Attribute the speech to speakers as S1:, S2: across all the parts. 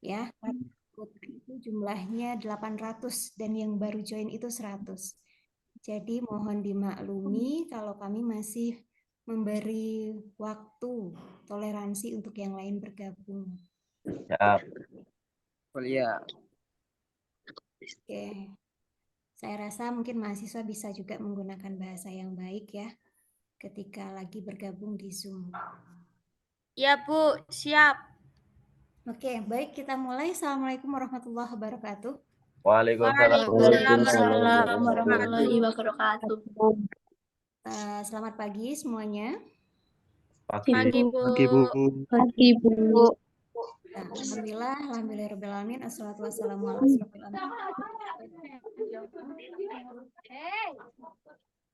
S1: ya. Itu jumlahnya 800 dan yang baru join itu 100. Jadi mohon dimaklumi kalau kami masih memberi waktu toleransi untuk yang lain bergabung.
S2: Siap.
S3: Kuliah.
S1: Oke. Saya rasa mungkin mahasiswa bisa juga menggunakan bahasa yang baik ya ketika lagi bergabung di Zoom.
S4: Ya Bu, siap.
S1: Oke, baik kita mulai. Assalamualaikum warahmatullahi wabarakatuh.
S2: Waalaikumsalam.
S4: Waalaikumsalam warahmatullahi wabarakatuh.
S1: Selamat pagi semuanya.
S4: Pagi Bu.
S5: Pagi Bu.
S1: Nah, alhamdulillahirobbilalamin. Assalatu wassalamu ala asrofil anbiya'i.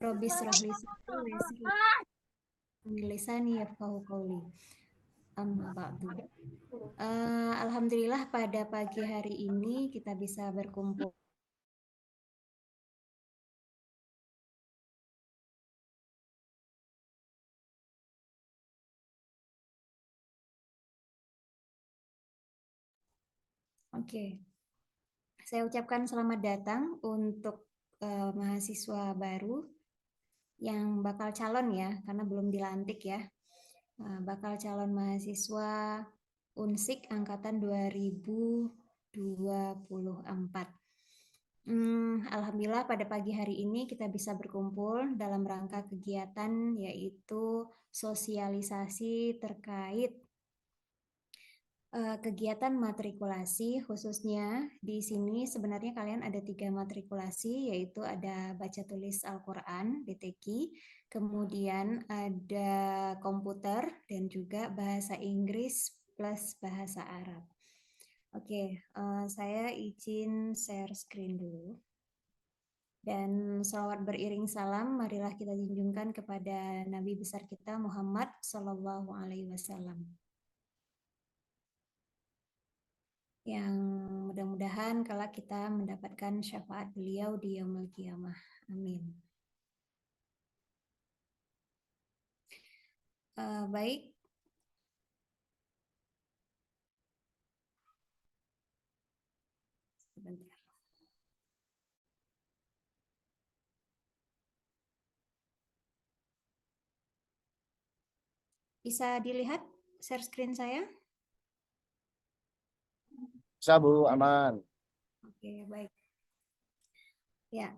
S1: Robbi shrah li sadri wa yassir li lisani yafqahu qawli. Amma ba'du. Alhamdulillah pada pagi hari ini kita bisa berkumpul. Oke. Saya ucapkan selamat datang untuk mahasiswa baru yang bakal calon ya, karena belum dilantik ya. Bakal calon mahasiswa Unsik angkatan 2024. Alhamdulillah pada pagi hari ini kita bisa berkumpul dalam rangka kegiatan yaitu sosialisasi terkait kegiatan matrikulasi, khususnya di sini sebenarnya kalian ada 3 matrikulasi, yaitu ada baca tulis Al-Quran (BTQ), kemudian ada komputer dan juga bahasa Inggris plus bahasa Arab. Oke, saya izin share screen dulu. Dan salawat beriring salam, marilah kita junjungkan kepada Nabi besar kita Muhammad Sallallahu Alaihi Wasallam. Yang mudah-mudahan kalau kita mendapatkan syafaat beliau di yaumul qiyamah. Amin. Baik. Sebentar. Bisa dilihat share screen saya?
S3: Bisa Bu, aman.
S1: Oke, baik. Ya,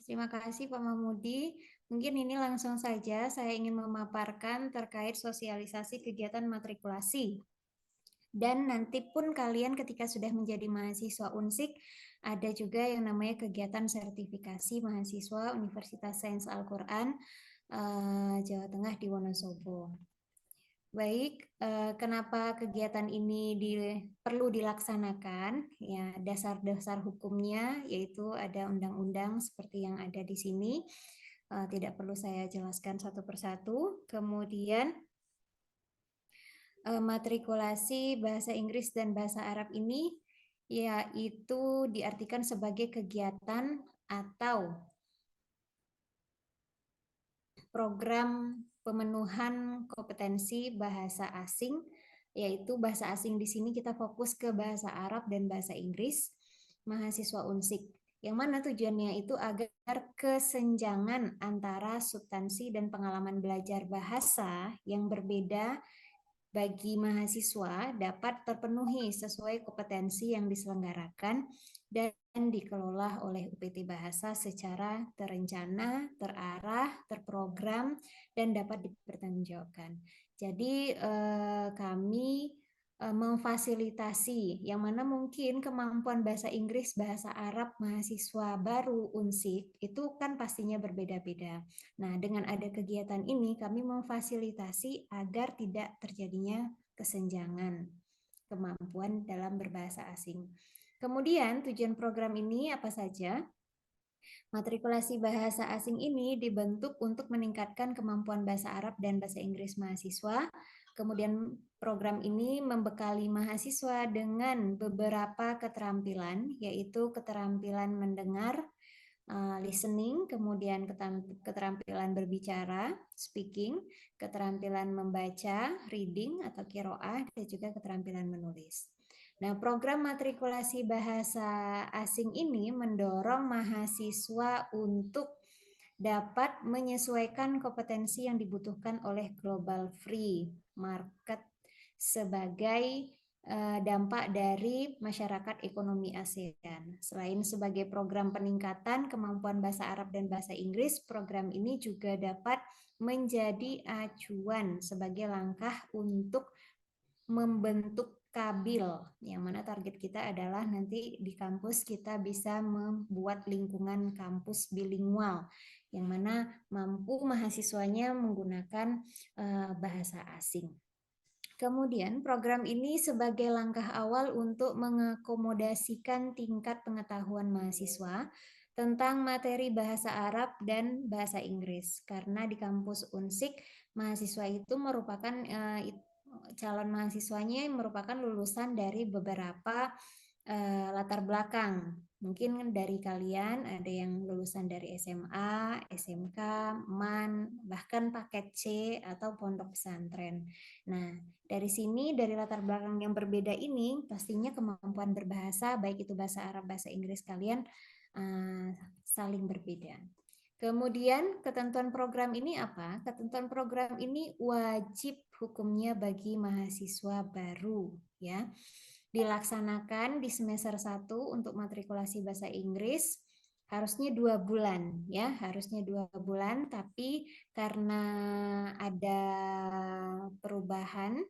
S1: terima kasih Pak Mahmudi. Mungkin ini langsung saja saya ingin memaparkan terkait sosialisasi kegiatan matrikulasi. Dan nanti pun kalian ketika sudah menjadi mahasiswa Unsik, ada juga yang namanya kegiatan sertifikasi mahasiswa Universitas Sains Al-Quran Jawa Tengah di Wonosobo. Baik, kenapa kegiatan ini perlu dilaksanakan? Ya, dasar-dasar hukumnya yaitu ada undang-undang seperti yang ada di sini. Tidak perlu saya jelaskan satu persatu. Kemudian matrikulasi bahasa Inggris dan bahasa Arab ini yaitu diartikan sebagai kegiatan atau program pemenuhan kompetensi bahasa asing, yaitu bahasa asing di sini kita fokus ke bahasa Arab dan bahasa Inggris, mahasiswa Unsik. Yang mana tujuannya itu agar kesenjangan antara substansi dan pengalaman belajar bahasa yang berbeda bagi mahasiswa dapat terpenuhi sesuai kompetensi yang diselenggarakan dan dikelola oleh UPT Bahasa secara terencana, terarah, terprogram, dan dapat dipertanggungjawabkan. Jadi kami memfasilitasi yang mana mungkin kemampuan bahasa Inggris, bahasa Arab mahasiswa baru Unsik itu kan pastinya berbeda-beda. Nah, dengan ada kegiatan ini kami memfasilitasi agar tidak terjadinya kesenjangan kemampuan dalam berbahasa asing. Kemudian tujuan program ini apa saja? Matrikulasi bahasa asing ini dibentuk untuk meningkatkan kemampuan bahasa Arab dan bahasa Inggris mahasiswa. Kemudian program ini membekali mahasiswa dengan beberapa keterampilan, yaitu keterampilan mendengar, listening, kemudian keterampilan berbicara, speaking, keterampilan membaca, reading atau qiraah, dan juga keterampilan menulis. Nah, program matrikulasi bahasa asing ini mendorong mahasiswa untuk dapat menyesuaikan kompetensi yang dibutuhkan oleh global free market sebagai dampak dari masyarakat ekonomi ASEAN. Selain sebagai program peningkatan kemampuan bahasa Arab dan bahasa Inggris, program ini juga dapat menjadi acuan sebagai langkah untuk membentuk kabil, yang mana target kita adalah nanti di kampus kita bisa membuat lingkungan kampus bilingual, yang mana mampu mahasiswanya menggunakan bahasa asing. Kemudian program ini sebagai langkah awal untuk mengakomodasikan tingkat pengetahuan mahasiswa tentang materi bahasa Arab dan bahasa Inggris. Karena di kampus Unsik, mahasiswa itu merupakan calon mahasiswanya yang merupakan lulusan dari beberapa latar belakang. Mungkin dari kalian ada yang lulusan dari SMA, SMK, MAN, bahkan paket C atau pondok pesantren. Nah, dari sini, dari latar belakang yang berbeda ini, pastinya kemampuan berbahasa, baik itu bahasa Arab, bahasa Inggris kalian saling berbeda. Kemudian ketentuan program ini apa? Ketentuan program ini wajib hukumnya bagi mahasiswa baru, ya. Dilaksanakan di semester 1 untuk matrikulasi bahasa Inggris harusnya 2 bulan, ya, harusnya 2 bulan, tapi karena ada perubahan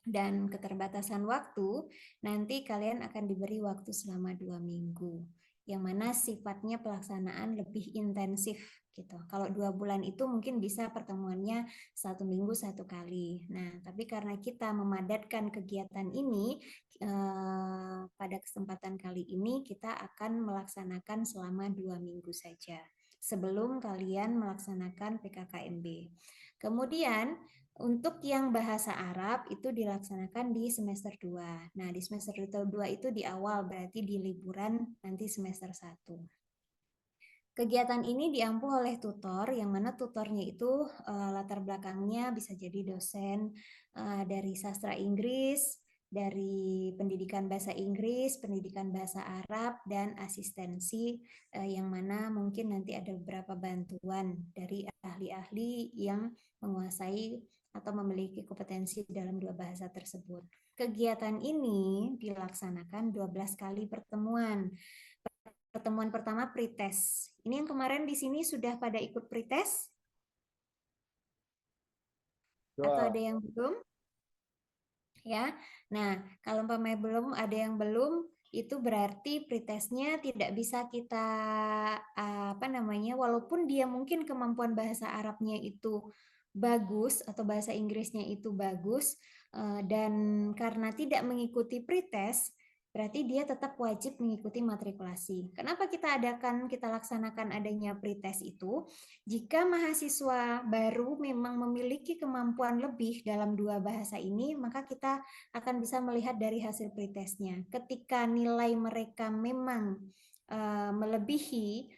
S1: dan keterbatasan waktu, nanti kalian akan diberi waktu selama 2 minggu, yang mana sifatnya pelaksanaan lebih intensif gitu. Kalau 2 bulan itu mungkin bisa pertemuannya 1 minggu 1 kali. Nah, tapi karena kita memadatkan kegiatan ini, pada kesempatan kali ini kita akan melaksanakan selama 2 minggu saja sebelum kalian melaksanakan PKKMB. Kemudian untuk yang bahasa Arab itu dilaksanakan di semester 2. Nah, di semester 2 itu di awal, berarti di liburan nanti semester 1. Kegiatan ini diampu oleh tutor, yang mana tutornya itu latar belakangnya bisa jadi dosen dari sastra Inggris, dari pendidikan bahasa Inggris, pendidikan bahasa Arab, dan asistensi, yang mana mungkin nanti ada beberapa bantuan dari ahli-ahli yang menguasai atau memiliki kompetensi dalam 2 bahasa tersebut. Kegiatan ini dilaksanakan 12 kali pertemuan. Pertemuan pertama pretest. Ini yang kemarin di sini sudah pada ikut pretest? Atau ada yang belum? Ya. Nah, kalau umpamanya belum, ada yang belum, itu berarti pretestnya tidak bisa kita walaupun dia mungkin kemampuan bahasa Arabnya itu bagus atau bahasa Inggrisnya itu bagus, dan karena tidak mengikuti pretest, berarti dia tetap wajib mengikuti matrikulasi. Kenapa kita laksanakan adanya pretest itu? Jika mahasiswa baru memang memiliki kemampuan lebih dalam 2 bahasa ini, maka kita akan bisa melihat dari hasil pretestnya. Ketika nilai mereka memang melebihi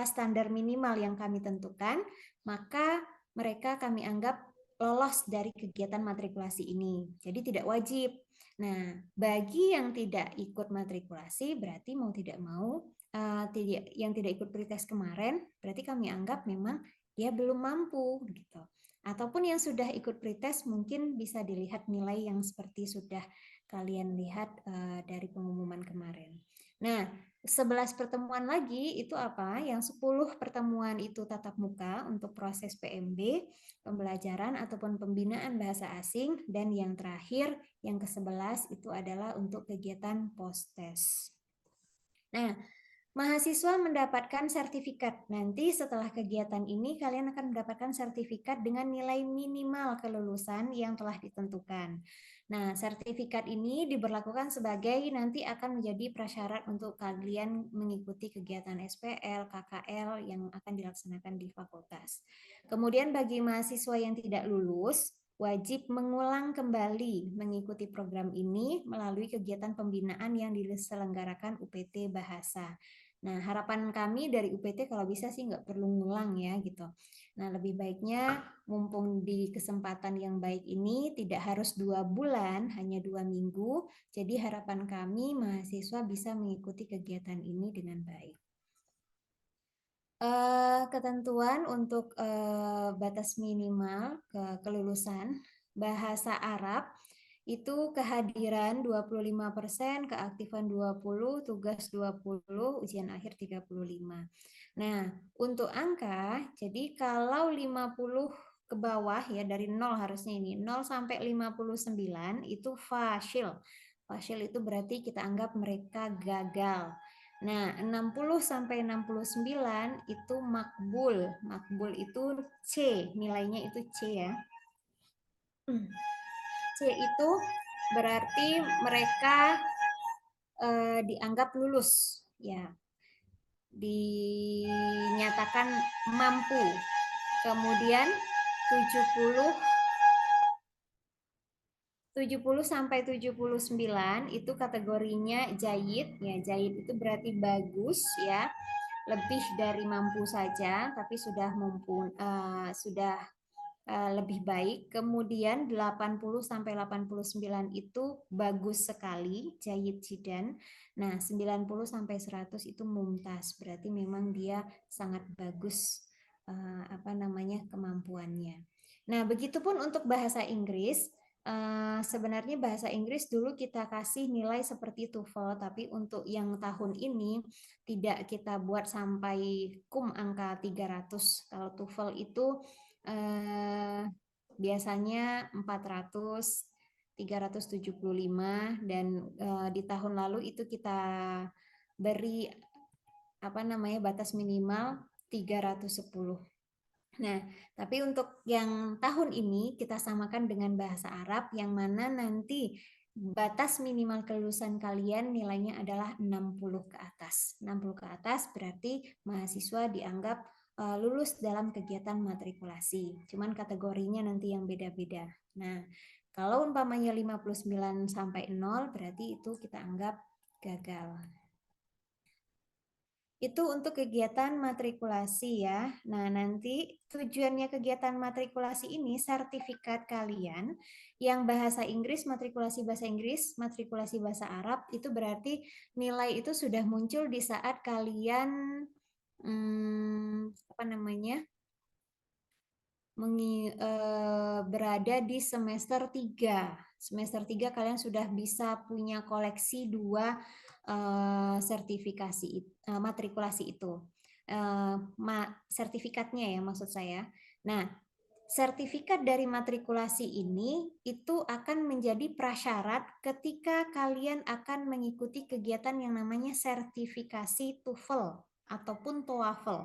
S1: standar minimal yang kami tentukan, maka mereka kami anggap lolos dari kegiatan matrikulasi ini. Jadi tidak wajib. Nah, bagi yang tidak ikut matrikulasi, berarti mau tidak mau, yang tidak ikut pretest kemarin, berarti kami anggap memang dia belum mampu gitu. Ataupun yang sudah ikut pretest mungkin bisa dilihat nilai yang seperti sudah kalian lihat dari pengumuman kemarin. Nah, 11 pertemuan lagi itu apa? Yang 10 pertemuan itu tatap muka untuk proses PMB, pembelajaran ataupun pembinaan bahasa asing, dan yang terakhir, yang ke-11 itu adalah untuk kegiatan post-test. Nah, mahasiswa mendapatkan sertifikat. Nanti setelah kegiatan ini kalian akan mendapatkan sertifikat dengan nilai minimal kelulusan yang telah ditentukan. Nah, sertifikat ini diberlakukan sebagai nanti akan menjadi prasyarat untuk kalian mengikuti kegiatan SPL, KKL yang akan dilaksanakan di fakultas. Kemudian bagi mahasiswa yang tidak lulus, wajib mengulang kembali mengikuti program ini melalui kegiatan pembinaan yang diselenggarakan UPT Bahasa. Nah, harapan kami dari UPT kalau bisa sih nggak perlu ngulang ya gitu. Nah, lebih baiknya mumpung di kesempatan yang baik ini tidak harus 2 bulan, hanya 2 minggu. Jadi harapan kami mahasiswa bisa mengikuti kegiatan ini dengan baik. Ketentuan untuk batas minimal kelulusan bahasa Arab itu kehadiran 25%, keaktifan 20, tugas 20, ujian akhir 35. Nah, untuk angka, jadi kalau 50 ke bawah ya dari 0 harusnya ini, 0 sampai 59 itu fasyil. Fasyil itu berarti kita anggap mereka gagal. Nah, 60 sampai 69 itu makbul. Makbul itu C, nilainya itu C ya. C itu berarti mereka dianggap lulus ya. Dinyatakan mampu. Kemudian 70 sampai 79 itu kategorinya jayid ya. Jayid itu berarti bagus ya. Lebih dari mampu saja tapi sudah sudah lebih baik. Kemudian 80 sampai 89 itu bagus sekali, jayid jidan. Nah, 90 sampai 100 itu mumtaz, berarti memang dia sangat bagus kemampuannya. Nah, begitupun untuk bahasa Inggris. Sebenarnya bahasa Inggris dulu kita kasih nilai seperti TOEFL, tapi untuk yang tahun ini tidak kita buat sampai angka 300. Kalau TOEFL itu biasanya 400, 375 dan di tahun lalu itu kita beri batas minimal 310. Nah, tapi untuk yang tahun ini kita samakan dengan bahasa Arab yang mana nanti batas minimal kelulusan kalian nilainya adalah 60 ke atas. 60 ke atas berarti mahasiswa dianggap lulus dalam kegiatan matrikulasi. Cuman kategorinya nanti yang beda-beda. Nah, kalau umpamanya 59 sampai 0 berarti itu kita anggap gagal. Itu untuk kegiatan matrikulasi ya. Nah, nanti tujuannya kegiatan matrikulasi ini sertifikat kalian yang bahasa Inggris, matrikulasi bahasa Inggris, matrikulasi bahasa Arab itu berarti nilai itu sudah muncul di saat kalian berada di semester 3. Semester 3 kalian sudah bisa punya koleksi 2 sertifikasi matrikulasi itu. Sertifikatnya ya maksud saya. Nah, sertifikat dari matrikulasi ini itu akan menjadi prasyarat ketika kalian akan mengikuti kegiatan yang namanya sertifikasi TOEFL ataupun TOEFL.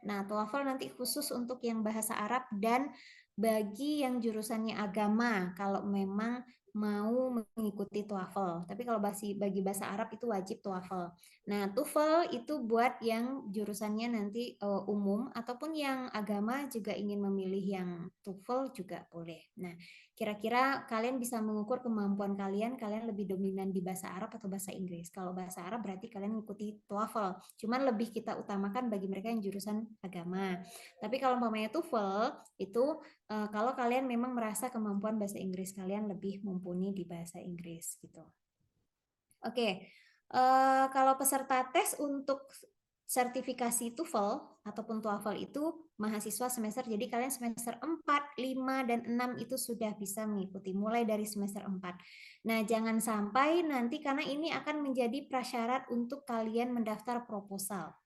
S1: Nah, TOEFL nanti khusus untuk yang bahasa Arab dan bagi yang jurusannya agama kalau memang mau mengikuti TOEFL. Tapi kalau bagi bahasa Arab itu wajib TOEFL. Nah, TOEFL itu buat yang jurusannya nanti umum ataupun yang agama juga ingin memilih yang TOEFL juga boleh. Nah, kira-kira kalian bisa mengukur kemampuan kalian lebih dominan di bahasa Arab atau bahasa Inggris. Kalau bahasa Arab berarti kalian mengikuti TOEFL. Cuman lebih kita utamakan bagi mereka yang jurusan agama. Tapi kalau umpamanya TOEFL itu kalau kalian memang merasa kemampuan bahasa Inggris kalian lebih mumpuni di bahasa Inggris gitu. Oke, kalau peserta tes untuk sertifikasi TOEFL ataupun TOEFL itu mahasiswa semester, jadi kalian semester 4, 5, dan 6 itu sudah bisa mengikuti mulai dari semester 4. Nah, jangan sampai nanti karena ini akan menjadi prasyarat untuk kalian mendaftar proposal.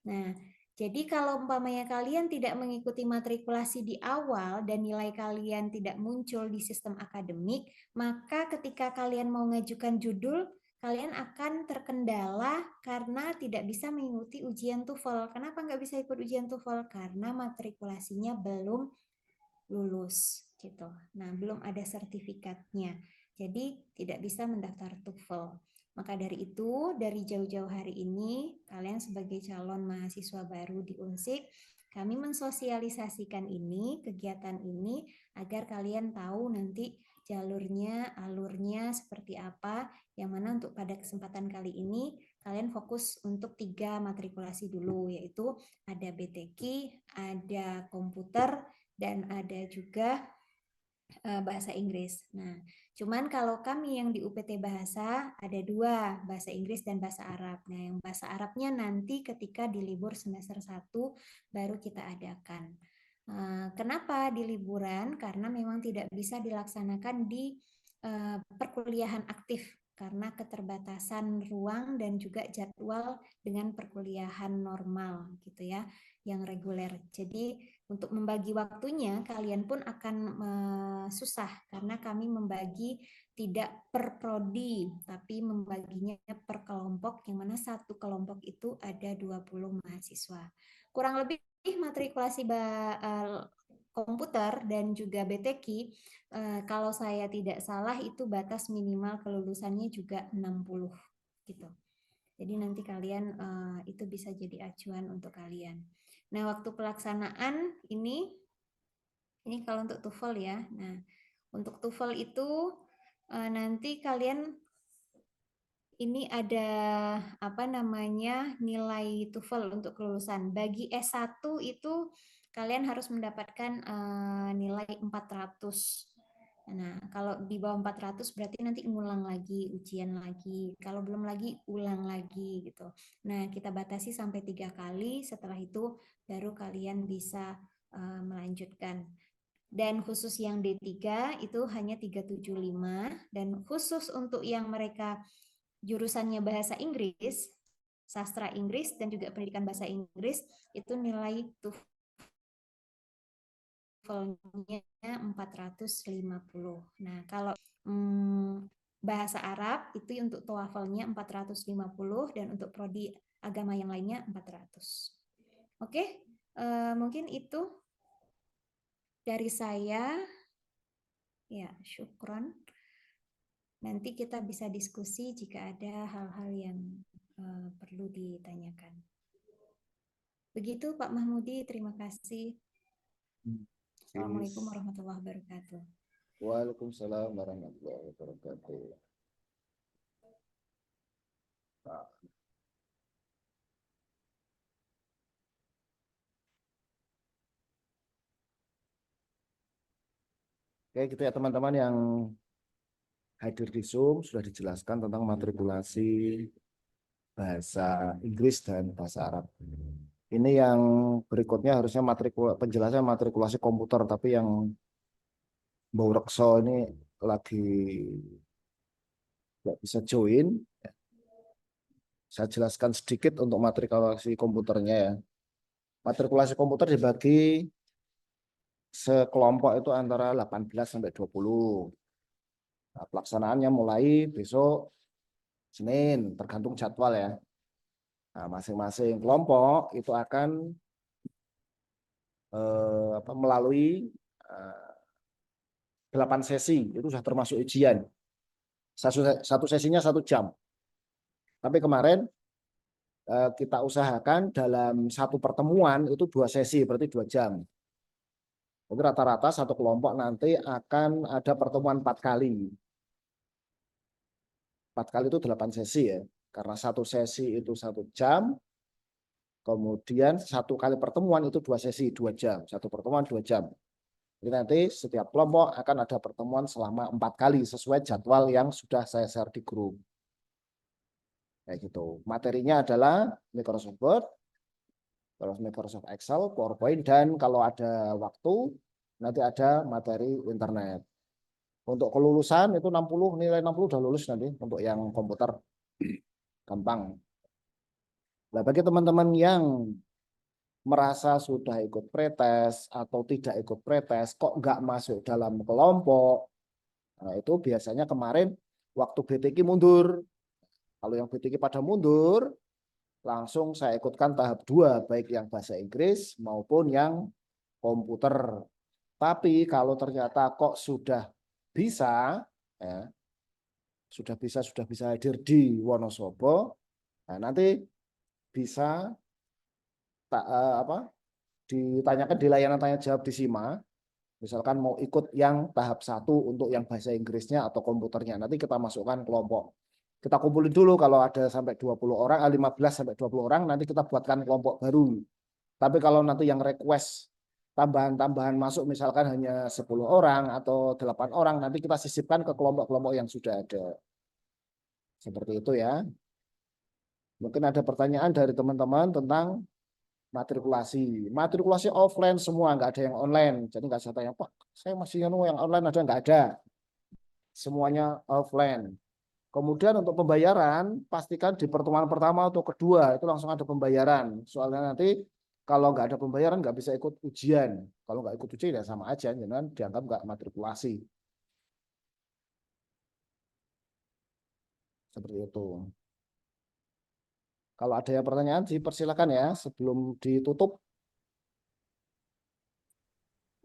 S1: Nah, jadi kalau umpamanya kalian tidak mengikuti matrikulasi di awal dan nilai kalian tidak muncul di sistem akademik, maka ketika kalian mau mengajukan judul, kalian akan terkendala karena tidak bisa mengikuti ujian TOEFL. Kenapa nggak bisa ikut ujian TOEFL? Karena matrikulasinya belum lulus gitu. Nah, belum ada sertifikatnya. Jadi tidak bisa mendaftar TOEFL. Maka dari itu, dari jauh-jauh hari ini, kalian sebagai calon mahasiswa baru di Unsik, kami mensosialisasikan ini, kegiatan ini, agar kalian tahu nanti jalurnya, alurnya seperti apa, yang mana untuk pada kesempatan kali ini kalian fokus untuk 3 matrikulasi dulu, yaitu ada BTQ, ada komputer, dan ada juga bahasa Inggris. Nah, cuman kalau kami yang di UPT Bahasa ada 2, bahasa Inggris dan bahasa Arab. Nah, yang bahasa Arabnya nanti ketika di libur semester 1 baru kita adakan. Kenapa di liburan? Karena memang tidak bisa dilaksanakan di perkuliahan aktif karena keterbatasan ruang dan juga jadwal dengan perkuliahan normal gitu ya, yang reguler. Jadi untuk membagi waktunya kalian pun akan susah karena kami membagi tidak per prodi tapi membaginya per kelompok, yang mana satu kelompok itu ada 20 mahasiswa. Kurang lebih matrikulasi komputer dan juga BTQ kalau saya tidak salah itu batas minimal kelulusannya juga 60 gitu. Jadi nanti kalian itu bisa jadi acuan untuk kalian. Nah, waktu pelaksanaan ini kalau untuk TOEFL ya. Nah, untuk TOEFL itu nanti kalian ini ada apa namanya nilai TOEFL untuk kelulusan. Bagi S1 itu kalian harus mendapatkan nilai 400. Nah, kalau di bawah 400 berarti nanti ngulang lagi, ujian lagi. Kalau belum lagi, ulang lagi gitu. Nah, kita batasi sampai 3 kali, setelah itu baru kalian bisa melanjutkan. Dan khusus yang D3 itu hanya 375, dan khusus untuk yang mereka jurusannya bahasa Inggris, sastra Inggris, dan juga pendidikan bahasa Inggris, itu nilai TOEFL-nya 450. Nah, kalau bahasa Arab itu untuk TOEFL-nya 450 dan untuk prodi agama yang lainnya 400. Oke, mungkin itu dari saya. Ya, syukron. Nanti kita bisa diskusi jika ada hal-hal yang perlu ditanyakan. Begitu Pak Mahmudi, terima kasih. Assalamualaikum warahmatullahi wabarakatuh.
S3: Waalaikumsalam warahmatullahi wabarakatuh. Oke, gitu ya teman-teman yang hadir di Zoom, sudah dijelaskan tentang matrikulasi bahasa Inggris dan bahasa Arab. Ini yang berikutnya harusnya penjelasan matrikulasi komputer, tapi yang Mbak Rekso ini lagi nggak bisa join. Saya jelaskan sedikit untuk matrikulasi komputernya ya. Matrikulasi komputer dibagi sekelompok itu antara 18 sampai 20. Nah, pelaksanaannya mulai besok Senin, tergantung jadwal ya. Nah, masing-masing kelompok itu akan melalui 8 sesi, itu sudah termasuk ujian. Satu sesinya 1 jam. Tapi kemarin kita usahakan dalam satu pertemuan itu 2 sesi, berarti 2 jam. Jadi rata-rata satu kelompok nanti akan ada pertemuan 4 kali. 4 kali itu 8 sesi ya. Karena satu sesi itu 1 jam, kemudian satu kali pertemuan itu 2 sesi, 2 jam. Satu pertemuan 2 jam. Jadi nanti setiap kelompok akan ada pertemuan selama 4 kali sesuai jadwal yang sudah saya share di grup. Kayak gitu. Materinya adalah Microsoft Word, terus Microsoft Excel, PowerPoint, dan kalau ada waktu nanti ada materi internet. Untuk kelulusan itu 60, nilai 60 udah lulus nanti untuk yang komputer. Gampang. Nah, bagi teman-teman yang merasa sudah ikut pretest atau tidak ikut pretest, kok nggak masuk dalam kelompok, nah itu biasanya kemarin waktu BTQ mundur. Kalau yang BTQ pada mundur, langsung saya ikutkan tahap 2, baik yang bahasa Inggris maupun yang komputer. Tapi kalau ternyata kok sudah bisa, ya, sudah bisa hadir di Wonosobo, nah nanti bisa ditanyakan di layanan tanya jawab di SIMA. Misalkan mau ikut yang tahap 1 untuk yang bahasa Inggrisnya atau komputernya, nanti kita masukkan kelompok. Kita kumpulin dulu kalau ada sampai 20 orang, 15 sampai 20 orang, nanti kita buatkan kelompok baru. Tapi kalau nanti yang request tambahan-tambahan masuk misalkan hanya 10 orang atau 8 orang, nanti kita sisipkan ke kelompok-kelompok yang sudah ada. Seperti itu ya. Mungkin ada pertanyaan dari teman-teman tentang matrikulasi. Matrikulasi offline semua, nggak ada yang online. Jadi nggak usah tanya, Pak, saya masih yang online ada, nggak ada. Semuanya offline. Kemudian untuk pembayaran, pastikan di pertemuan pertama atau kedua itu langsung ada pembayaran. Soalnya nanti kalau nggak ada pembayaran nggak bisa ikut ujian. Kalau nggak ikut ujian ya sama aja, jangan dianggap nggak matrikulasi. Seperti itu. Kalau ada yang pertanyaan, dipersilakan ya sebelum ditutup.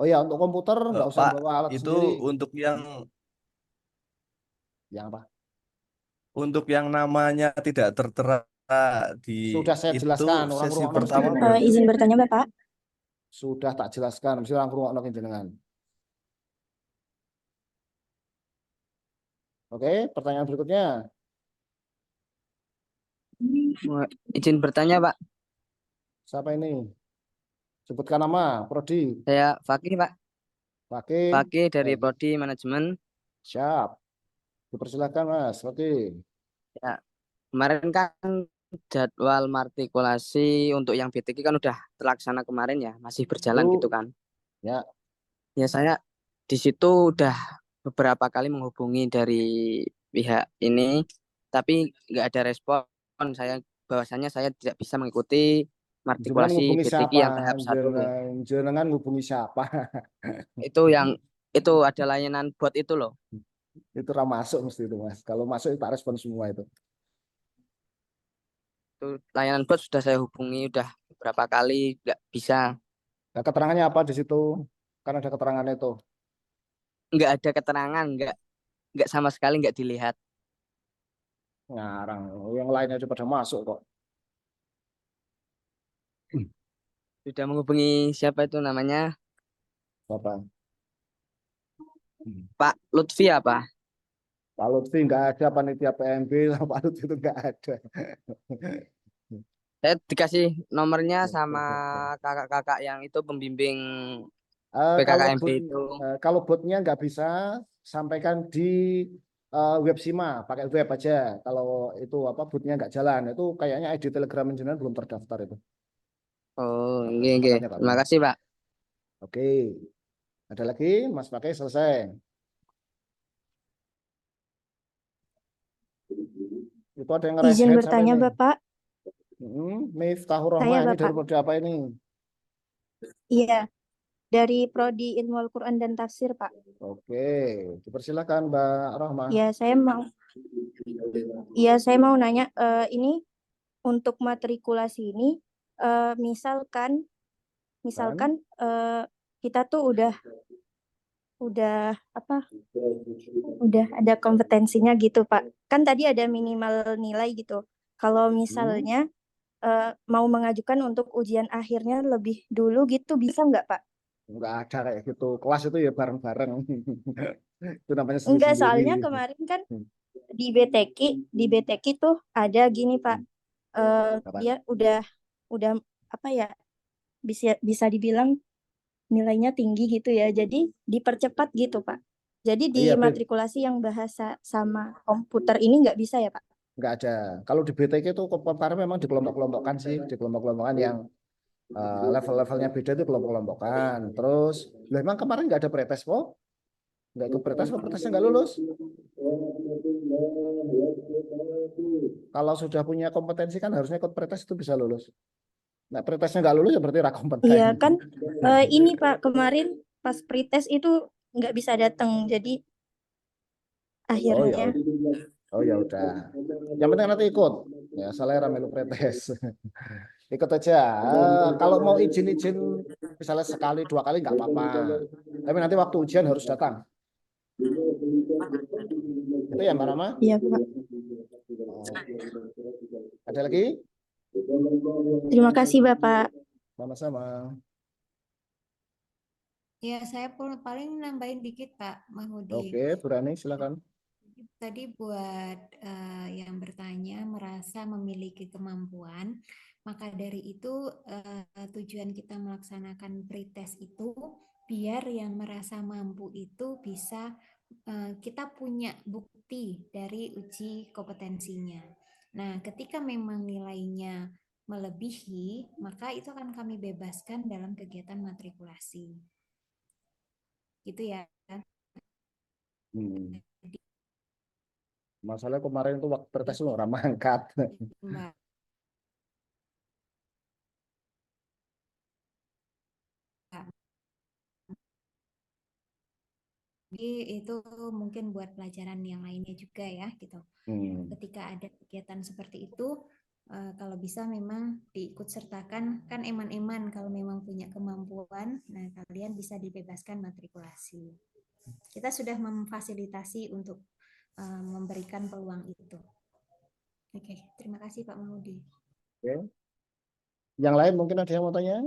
S3: Oh ya, untuk komputer nggak usah
S2: Pak,
S3: bawa alat
S2: itu
S3: sendiri.
S2: untuk yang
S3: Yang apa?
S2: namanya tidak tertera di
S3: Sudah saya
S2: itu
S3: jelaskan, orang
S2: sesi
S3: rumah
S2: pertama
S3: mesti
S2: berarti
S4: Izin bertanya Bapak.
S3: sudah tak jelaskan, mesti orang rumah jenengan. Oke, pertanyaan berikutnya.
S6: Izin bertanya, Pak.
S3: Siapa ini? Sebutkan nama, Prodi.
S6: Saya Fakih, Pak.
S3: Fakih.
S6: Fakih dari Prodi Manajemen.
S3: Siap. Dipersilakan, Mas. Oke.
S6: Ya, kemarin kan jadwal matrikulasi untuk yang BTK kan udah terlaksana kemarin ya, masih berjalan gitu kan.
S3: Ya.
S6: Ya, saya di situ udah beberapa kali menghubungi dari pihak ini, tapi nggak ada respon. Saya bahwasannya saya tidak bisa mengikuti
S3: Jenengan
S6: matrikulasi
S3: ngubungi
S6: BTK
S3: siapa?
S6: yang tahap 1.
S3: Jenengan ngubungi siapa?
S6: Itu ada layanan bot itu loh.
S3: Itu masuk mesti itu, Mas. Kalau masuk tak respon semua itu.
S6: Itu layanan bot sudah saya hubungi udah beberapa kali nggak bisa.
S3: Nah, keterangannya apa di situ? Kan ada keterangan itu.
S6: Nggak ada keterangan, nggak sama sekali nggak dilihat.
S3: Ngarang. Yang lainnya juga pada masuk kok.
S6: Sudah menghubungi siapa itu namanya?
S3: Bapak.
S6: Pak Lutfi apa?
S3: Pak Lutfi nggak ada, panitia PMB sama Pak Lutfi itu nggak ada.
S6: Saya dikasih nomornya sama kakak-kakak yang itu pembimbing PKKMB itu.
S3: Kalau botnya nggak bisa, sampaikan di Websima, pakai web aja. Kalau itu apa botnya nggak jalan, itu kayaknya ID Telegram jenengan belum terdaftar itu.
S6: Oh, nggih.
S3: Makanya Pak.
S6: Terima kasih, Pak.
S3: Oke. Ada lagi, Mas pakai selesai. Itu ada yang
S4: Izin bertanya, Bapak.
S3: Miftahur
S4: Saya,
S3: Rahmah, ini
S4: Bapak.
S3: dari prodi apa ini?
S4: Iya, dari Prodi Ilmu Al-Quran dan Tafsir, Pak.
S3: Oke, dipersilakan Mbak Rahmah.
S4: Ya, saya mau nanya, ini untuk matrikulasi ini, misalkan kita tuh udah ada kompetensinya gitu, Pak. Kan tadi ada minimal nilai gitu. Kalau misalnya mau mengajukan untuk ujian akhirnya lebih dulu gitu, bisa nggak, Pak?
S3: Nggak ada kayak gitu. Kelas itu ya bareng-bareng. Itu namanya
S4: Enggak,
S3: sendiri-sendiri.
S4: soalnya kemarin kan di BTK tuh ada gini, Pak. Dia udah apa ya? Bisa dibilang nilainya tinggi gitu ya. Jadi dipercepat gitu, Pak. Jadi di
S3: Iya,
S4: matrikulasi yang bahasa sama komputer ini nggak bisa ya, Pak?
S3: nggak ada. Kalau di BTK itu kemarin memang di kelompok-kelompokan sih, di kelompok-kelompokan yang level-levelnya beda itu kelompok-kelompokan. Terus, memang kemarin nggak ada pretest kok. Nggak ikut pretest kok, pretestnya nggak lulus. Kalau sudah punya kompetensi kan harusnya ikut pretest itu bisa lulus. Nah, pretestnya nggak lulus ya berarti kompeten.
S4: Iya kan, ini Pak, kemarin pas pretest itu nggak bisa datang, jadi akhirnya.
S3: Oh ya udah. Yang penting nanti ikut. Ya, saya melu pretest. Ikut aja. Kalau mau izin misalnya sekali 2 kali nggak apa-apa. Tapi nanti waktu ujian harus datang. Itu ya Mbak Rama?
S4: Iya, Pak.
S3: Ada lagi?
S4: Terima kasih, Bapak.
S3: Sama-sama.
S1: Ya, saya paling nambahin dikit Pak Mahmudi.
S3: Oke, Bu Rani silakan.
S1: Tadi buat yang bertanya merasa memiliki kemampuan, maka dari itu tujuan kita melaksanakan pretest itu biar yang merasa mampu itu bisa kita punya bukti dari uji kompetensinya. Nah, ketika memang nilainya melebihi, maka itu akan kami bebaskan dalam kegiatan matrikulasi. Gitu ya.
S3: Hmm.
S1: Jadi,
S3: Masalah kemarin itu waktu bertes lu orang mangkat.
S1: Mbak. Jadi itu mungkin buat pelajaran yang lainnya juga ya gitu.
S3: Hmm.
S1: Ketika ada kegiatan seperti itu, kalau bisa memang diikut sertakan, kan eman-eman kalau memang punya kemampuan, nah kalian bisa dibebaskan matrikulasi. Kita sudah memfasilitasi untuk memberikan peluang itu. Oke, terima kasih Pak Mahmudi.
S3: Oke. Yang lain mungkin ada yang mau tanya?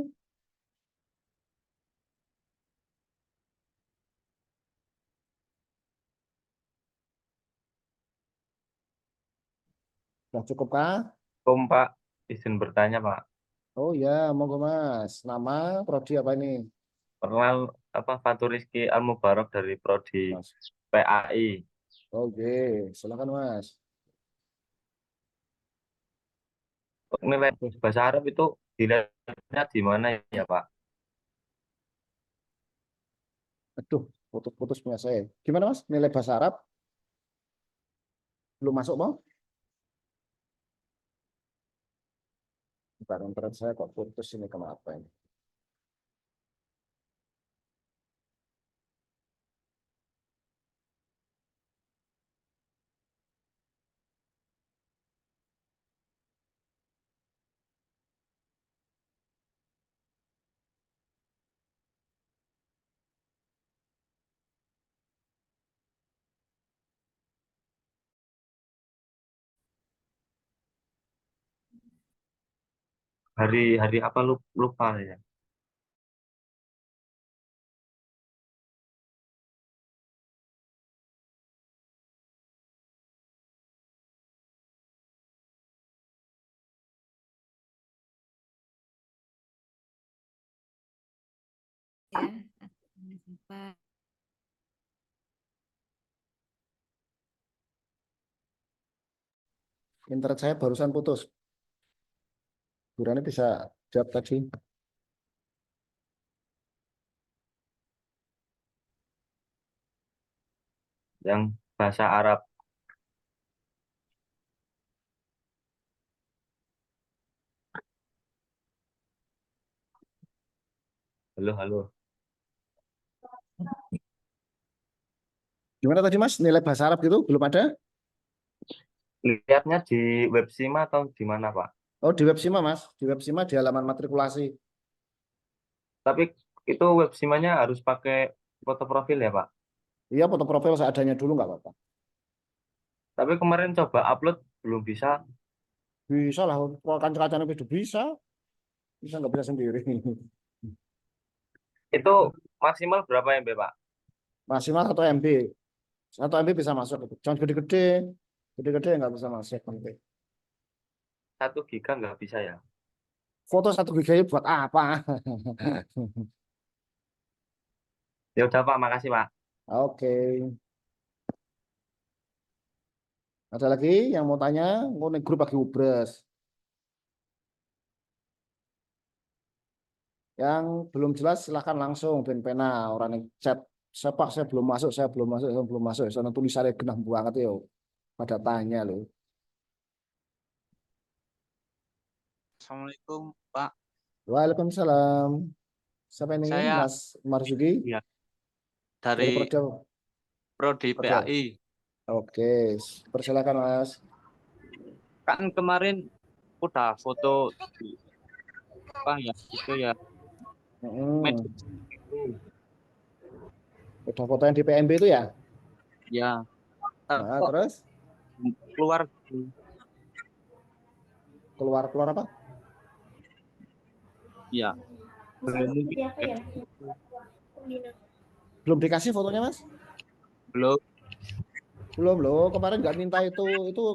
S3: Sudah cukup kah?
S7: Pak, izin bertanya Pak.
S3: Oh ya, monggo Mas. Nama, prodi apa ini?
S7: Perkenal Fatur Rizky Al Mubarak dari Prodi
S3: Mas.
S7: PAI.
S3: Oke, silakan Mas.
S7: Nilai
S3: Oke.
S7: bahasa Arab itu dilihatnya di mana ya Pak?
S3: Aduh, putus-putus punya saya. Gimana Mas? Nilai bahasa Arab? Belum masuk mau? Bentar, internet saya kok putus ini kenapa ini?
S7: Hari apa lupa ya.
S1: Ya, Pak.
S3: Internet saya barusan putus. Bu Rani bisa jawab tadi?
S7: Yang bahasa Arab. Halo, halo.
S3: Gimana tadi Mas? Nilai bahasa Arab gitu belum ada?
S7: Lihatnya di Websima atau di mana Pak?
S3: Oh, di Websima Mas. Di Websima di halaman matrikulasi.
S7: Tapi itu Websimanya harus pakai foto profil ya Pak?
S3: Iya, foto profil seadanya dulu nggak apa-apa.
S7: Tapi kemarin coba upload belum bisa.
S3: Bisa lah, kalau kancah-kancahnya itu bisa. Bisa nggak bisa sendiri.
S7: Itu maksimal berapa MB Pak?
S3: Maksimal 1 MB. 1 MB bisa masuk. Jangan gede-gede. Gede-gede nggak bisa masuk.
S7: 1 giga nggak bisa ya?
S3: Foto 1 GB buat apa?
S7: Ya udah Pak, makasih Pak.
S3: Oke. Ada lagi yang mau tanya? Mau nih grup lagi ubres. Yang belum jelas silahkan langsung ben pena orang yang chat. Siapa saya belum masuk, saya belum masuk, saya belum masuk. Sana tulisannya genah banget ya. Pada tanya loh.
S8: Assalamualaikum, Pak.
S3: Waalaikumsalam. Siapa ini?
S8: Saya
S3: Mas Marzuki
S8: ya
S3: dari
S8: dari
S3: Projo.
S8: Prodi
S3: Projo.
S8: PAI.
S3: Oke, persilakan Mas.
S8: Kan kemarin udah foto di apa ya itu ya
S3: Hmm.
S8: medis
S3: Udah foto yang di PMB itu ya?
S8: ya.
S3: Nah,
S8: Kok
S3: terus
S8: keluar
S3: keluar apa?
S8: ya belum mungkin
S3: Belum dikasih fotonya, Mas?
S8: Belum.
S3: Belum loh, kemarin nggak minta itu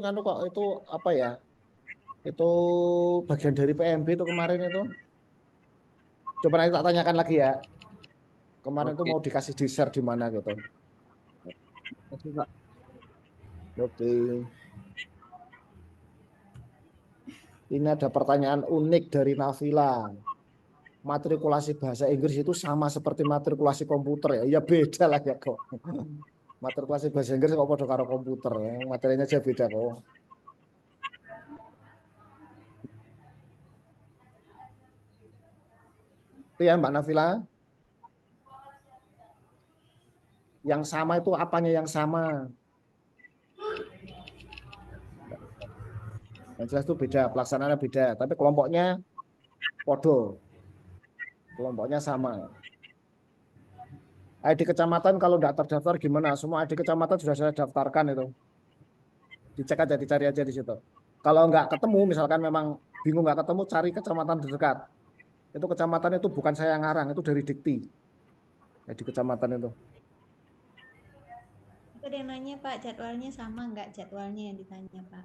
S3: kan kok itu apa ya? Itu bagian dari PMB itu kemarin itu. Coba nanti tak tanyakan lagi ya. Kemarin itu
S8: Oke.
S3: mau dikasih di share di mana gitu.
S8: Kasih, Pak.
S3: Oke. Ini ada pertanyaan unik dari Nafila. Matrikulasi bahasa Inggris itu sama seperti matrikulasi komputer ya? Ya beda lah ya kok. Matrikulasi bahasa Inggris kok pada karo komputer ya. Materinya aja beda kok. Itu ya Mbak Nafila. Yang sama itu apanya yang sama? Yang jelas itu beda, pelaksanaannya beda. Tapi kelompoknya podo. Kelompoknya sama. ID kecamatan kalau tidak terdaftar gimana? Semua ID kecamatan sudah saya daftarkan itu. Dicek aja, dicari aja di situ. Kalau nggak ketemu, misalkan memang bingung nggak ketemu, cari kecamatan terdekat. Itu kecamatan itu bukan saya yang ngarang, itu dari Dikti. ID kecamatan itu.
S1: Itu ada yang nanya Pak, jadwalnya sama nggak jadwalnya yang ditanya Pak?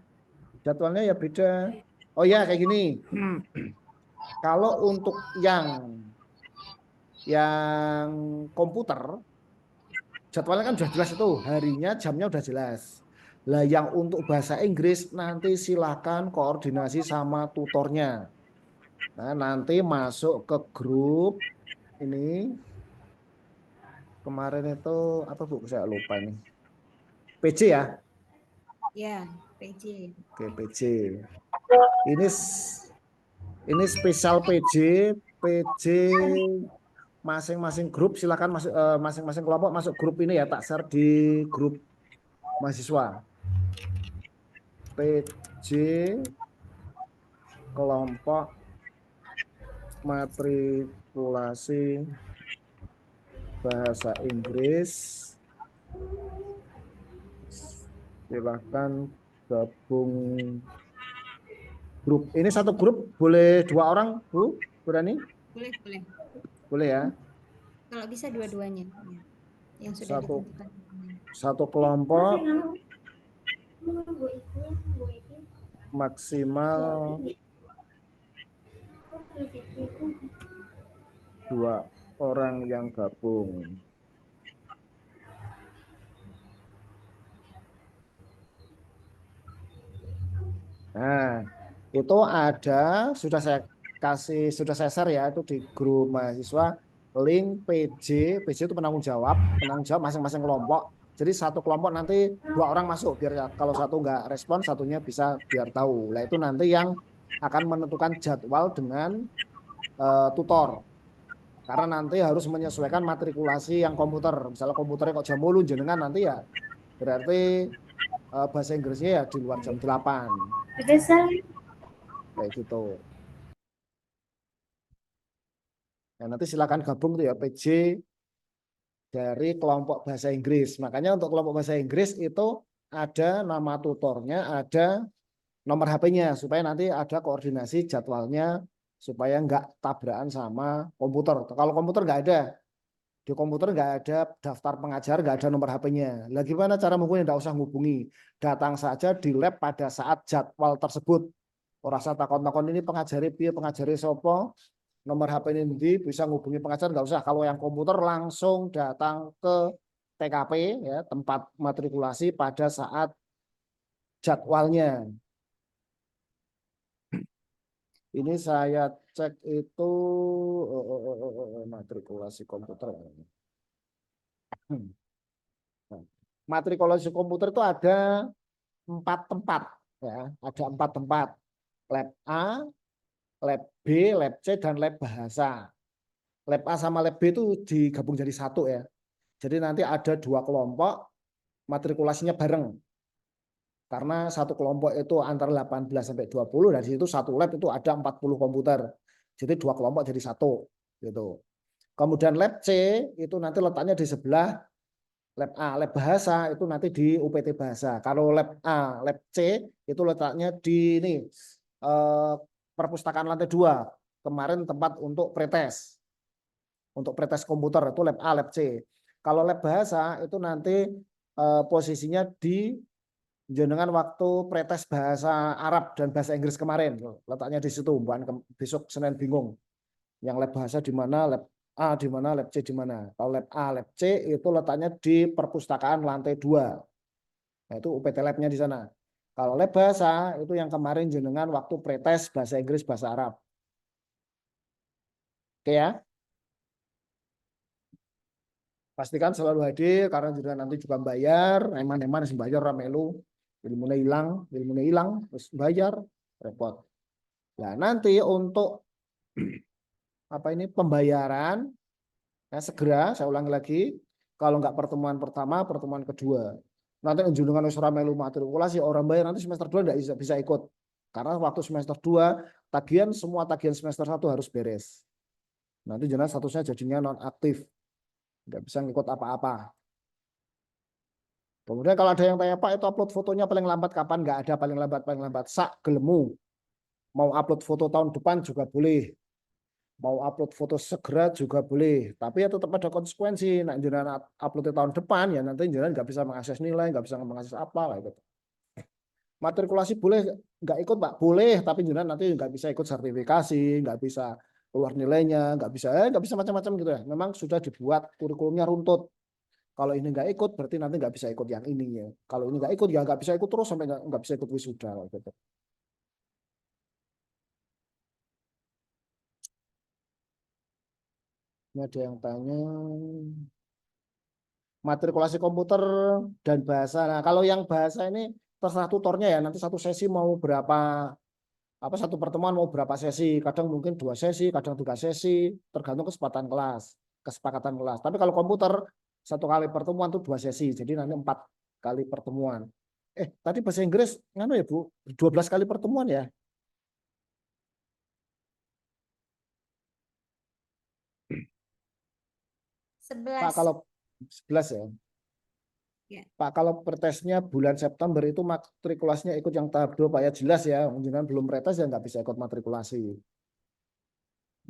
S3: Jadwalnya ya beda. Oh ya kayak gini. Kalau untuk yang komputer, jadwalnya kan sudah jelas itu, harinya, jamnya udah jelas. Lah yang untuk bahasa Inggris nanti silakan koordinasi sama tutornya. Nah, nanti masuk ke grup ini. Kemarin itu apa Bu? Saya lupa ini. PJ ya?
S1: Ya, PJ.
S3: Oke, PJ. Ini spesial PJ masing-masing grup silakan masuk masing-masing kelompok masuk grup ini ya, tak share di grup mahasiswa. PJ kelompok matrikulasi bahasa Inggris, silakan gabung grup. Ini satu grup boleh 2 orang, Bu? Berani?
S1: Boleh, boleh.
S3: Boleh ya?
S1: Kalau bisa dua-duanya. Ya. Yang sudah ditentukan.
S3: Satu kelompok maksimal 2 orang yang gabung. Nah, itu ada sudah saya share ya itu di grup mahasiswa link PJ itu penanggung jawab masing-masing kelompok. Jadi satu kelompok nanti 2 orang masuk biar kalau satu nggak respon satunya bisa biar tahu. Nah itu nanti yang akan menentukan jadwal dengan tutor. Karena nanti harus menyesuaikan matrikulasi yang komputer. Misalnya komputernya kok jam 8 jenengan nanti ya berarti bahasa Inggrisnya ya di luar jam 8. Kayak gitu. Nah, nanti silakan gabung tuh ya PJ dari kelompok bahasa Inggris. Makanya untuk kelompok bahasa Inggris itu ada nama tutornya, ada nomor HP-nya supaya nanti ada koordinasi jadwalnya supaya nggak tabrakan sama komputer. Kalau komputer nggak ada, di komputer nggak ada daftar pengajar, nggak ada nomor HP-nya. Lah gimana cara menghubungi? Nggak usah hubungi, datang saja di lab pada saat jadwal tersebut. Ora usah takon-takon ini pengajari piye, pengajari sopo, nomor HP ini bisa menghubungi pengajar, nggak usah. Kalau yang komputer langsung datang ke TKP ya, tempat matrikulasi pada saat jadwalnya. Ini saya cek itu matrikulasi komputer. Matrikulasi komputer itu ada 4 tempat ya, ada 4 tempat. Lab A, Lab B, Lab C, dan Lab bahasa. Lab A sama Lab B itu digabung jadi satu ya. Jadi nanti ada 2 kelompok matrikulasinya bareng. Karena satu kelompok itu antara 18 sampai 20 dan di situ satu lab itu ada 40 komputer. Jadi 2 kelompok jadi satu gitu. Kemudian Lab C itu nanti letaknya di sebelah Lab A. Lab bahasa itu nanti di UPT bahasa. Kalau Lab A, Lab C itu letaknya di ini perpustakaan lantai 2. Kemarin tempat untuk pretest. Untuk pretest komputer itu lab A, lab C. Kalau lab bahasa itu nanti posisinya di jenengan waktu pretest bahasa Arab dan bahasa Inggris kemarin. Letaknya di situ, bukan besok Senin bingung. Yang lab bahasa di mana, lab A di mana, lab C di mana. Kalau lab A, lab C itu letaknya di perpustakaan lantai 2. Nah, itu UPT Lab-nya di sana. Kalau lab bahasa itu yang kemarin jenengan waktu pretest bahasa Inggris, bahasa Arab. Oke ya? Pastikan selalu hadir karena jenengan nanti juga bayar, eman-eman sing bayar ora melu. Ilmunya hilang, terus bayar, repot. Nah, nanti untuk pembayaran ya, segera saya ulangi lagi, kalau nggak pertemuan pertama, pertemuan kedua. Nanti jenengan wis ora melu matrikulasi, orang bayar nanti semester 2 nggak bisa ikut. Karena waktu semester 2 semua tagihan semester 1 harus beres. Nanti jenengan statusnya jadinya non aktif. Nggak bisa ngikut apa-apa. Kemudian kalau ada yang tanya, Pak, itu upload fotonya paling lambat kapan? Nggak ada paling lambat. Sak gelemu. Mau upload foto tahun depan juga boleh. Mau upload foto segera juga boleh. Tapi ya tetap ada konsekuensi. Nah, jenengan upload tahun depan, ya nanti jenengan nggak bisa mengakses nilai, nggak bisa mengakses apa lah gitu. Matrikulasi boleh nggak ikut, Pak? Boleh, tapi jenengan nanti nggak bisa ikut sertifikasi, nggak bisa keluar nilainya, nggak bisa macam-macam gitu ya. Memang sudah dibuat kurikulumnya runtut. Kalau ini nggak ikut, berarti nanti nggak bisa ikut yang ini ya. Kalau ini nggak ikut, ya nggak bisa ikut terus sampai nggak bisa ikut wisuda. Gitu. Ini ada yang tanya matrikulasi komputer dan bahasa. Nah, kalau yang bahasa ini terserah tutornya ya. Nanti satu sesi mau berapa, satu pertemuan mau berapa sesi. Kadang mungkin 2 sesi, kadang 3 sesi, tergantung kesepakatan kelas. Tapi kalau komputer satu kali pertemuan tuh 2 sesi. Jadi nanti 4 kali pertemuan. Tadi bahasa Inggris nganu ya Bu, 12 kali pertemuan ya. Pak,
S1: 11.
S3: kalau 11 ya.
S1: Ya.
S3: Pak, kalau pretesnya bulan September itu matrikulasinya ikut yang tahap 2 Pak ya, jelas ya. Jangan belum pretes ya nggak bisa ikut matrikulasi.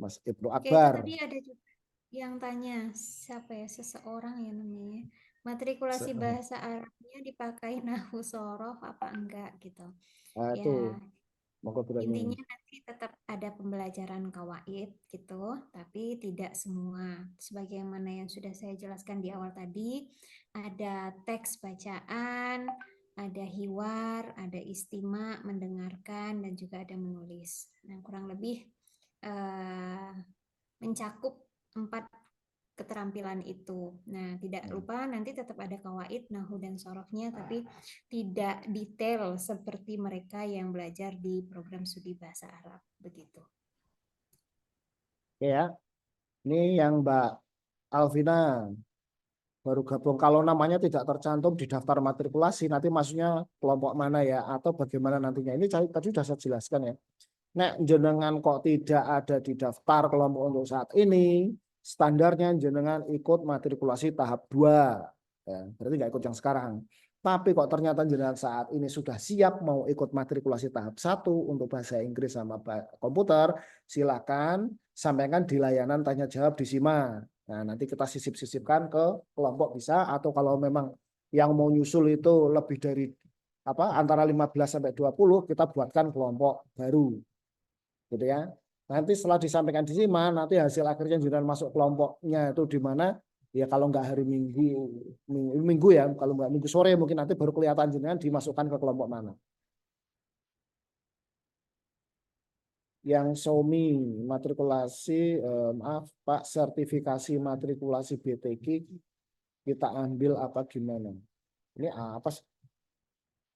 S3: Mas Ibnu
S1: Oke, itu
S3: Akbar.
S1: tadi ada juga yang tanya, siapa ya, seseorang ya namanya. Matrikulasi bahasa Arabnya dipakai nahwu sorof apa enggak gitu.
S3: Nah,
S1: Ya,
S3: itu monggo bertanya.
S1: intinya nanti tetap ada pembelajaran kawaid gitu, tapi tidak semua. Sebagaimana yang sudah saya jelaskan di awal tadi, ada teks bacaan, ada hiwar, ada istima, mendengarkan, dan juga ada menulis. Nah, kurang lebih mencakup 4 keterampilan itu. Nah, tidak lupa nanti tetap ada kawaid, nahwu dan sorofnya, tapi tidak detail seperti mereka yang belajar di program studi bahasa Arab begitu.
S3: Ya, ini yang Mbak Alvina baru gabung. Kalau namanya tidak tercantum di daftar matrikulasi, nanti maksudnya kelompok mana ya, atau bagaimana nantinya. Ini tadi sudah saya jelaskan ya. Nek jenengan kok tidak ada di daftar kelompok untuk saat ini, standarnya jenengan ikut matrikulasi tahap 2. Ya, berarti nggak ikut yang sekarang. Tapi kok ternyata jenengan saat ini sudah siap mau ikut matrikulasi tahap 1 untuk bahasa Inggris sama komputer, silakan sampaikan di layanan tanya jawab di SIMA. Nah, nanti kita sisip-sisipkan ke kelompok bisa, atau kalau memang yang mau nyusul itu lebih dari antara 15 sampai 20, kita buatkan kelompok baru. Gitu ya. Nanti setelah disampaikan di SIMA, nanti hasil akhirnya jenengan masuk kelompoknya itu di mana? Ya kalau nggak hari Minggu ya, kalau nggak Minggu sore mungkin nanti baru kelihatan jenengan dimasukkan ke kelompok mana. Yang Xiaomi matrikulasi, maaf Pak, sertifikasi matrikulasi BTQ kita ambil apa gimana? Ini apa?